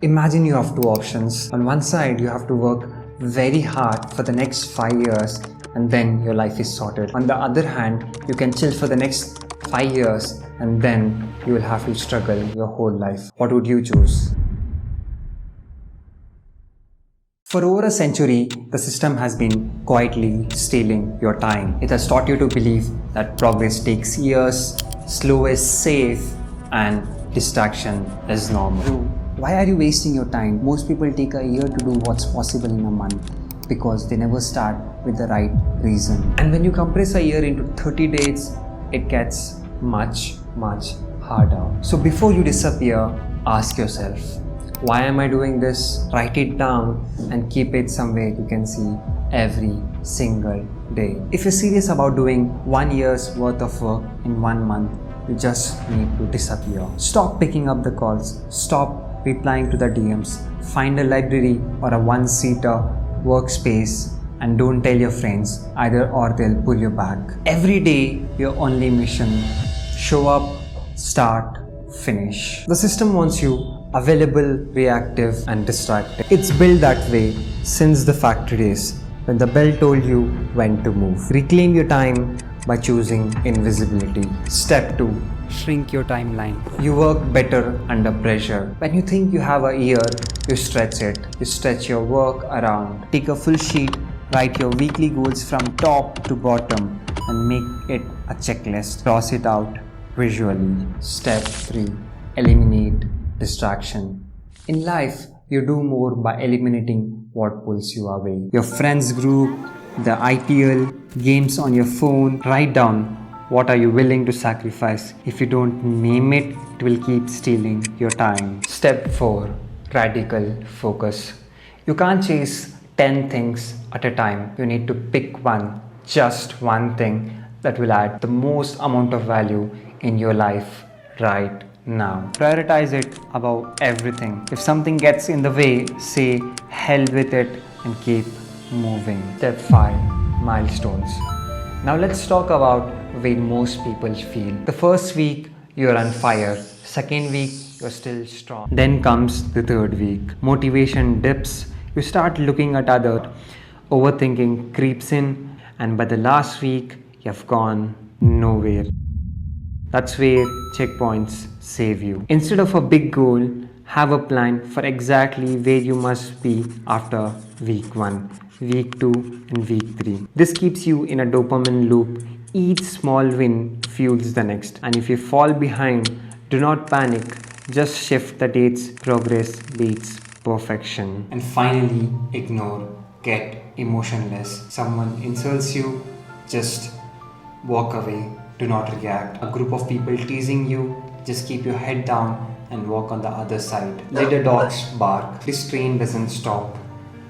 Imagine you have two options. On one side, you have to work very hard for the next 5 years and then your life is sorted. On the other hand, you can chill for the next 5 years and then you will have to struggle your whole life. What would you choose? For over a century, the system has been quietly stealing your time. It has taught you to believe that progress takes years, slow is safe, and distraction is normal. Why are you wasting your time? Most people take a year to do what's possible in a month because they never start with the right reason. And when you compress a year into 30 days, it gets much harder. So before you disappear, ask yourself, why am I doing this? Write it down and keep it somewhere you can see every single day. If you're serious about doing 1 year's worth of work in 1 month, you just need to disappear. Stop picking up the calls. Stop replying to the DMs. Find a library or a one-seater workspace and don't tell your friends either or they'll pull you back. Every day, your only mission: show up, start, finish. The system wants you available, reactive, and distracted. It's built that way since the factory days when the bell told you when to move. Reclaim your time by choosing invisibility. Step 2. Shrink your timeline. You work better under pressure. When you think you have a year, you stretch it. You stretch your work around. Take a full sheet, write your weekly goals from top to bottom and make it a checklist. Cross it out visually. Step 3. Eliminate distraction. In life, you do more by eliminating what pulls you away. Your friends group, the IPL, games on your phone. Write down what are you willing to sacrifice. If you don't name it, it will keep stealing your time. Step 4. Radical focus. You can't chase 10 things at a time. You need to pick one, just one thing that will add the most amount of value in your life right now. Prioritize it above everything. If something gets in the way, say hell with it and keep moving. Step 5. Milestones. Now let's talk about where most people feel. The first week, you're on fire. Second week, you're still strong. Then comes the third week. Motivation dips. You start looking at others. Overthinking creeps in. And by the last week, you've gone nowhere. That's where checkpoints save you. Instead of a big goal, have a plan for exactly where you must be after week 1, week 2, and week 3. This keeps you in a dopamine loop. Each small win fuels the next. And if you fall behind, do not panic. Just shift the dates. Progress beats perfection. And finally, ignore. Get emotionless. Someone insults you, just walk away. Do not react. A group of people teasing you, just keep your head down and walk on the other side. Let the dogs bark. This train doesn't stop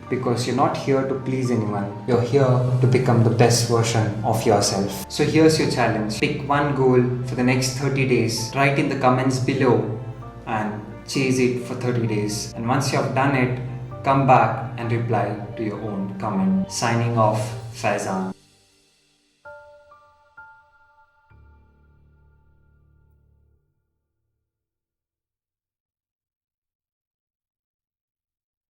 because you're not here to please anyone. You're here to become the best version of yourself. So here's your challenge. Pick one goal for the next 30 days. Write in the comments below and chase it for 30 days. And once you have done it, come back and reply to your own comment. Signing off, Faizan.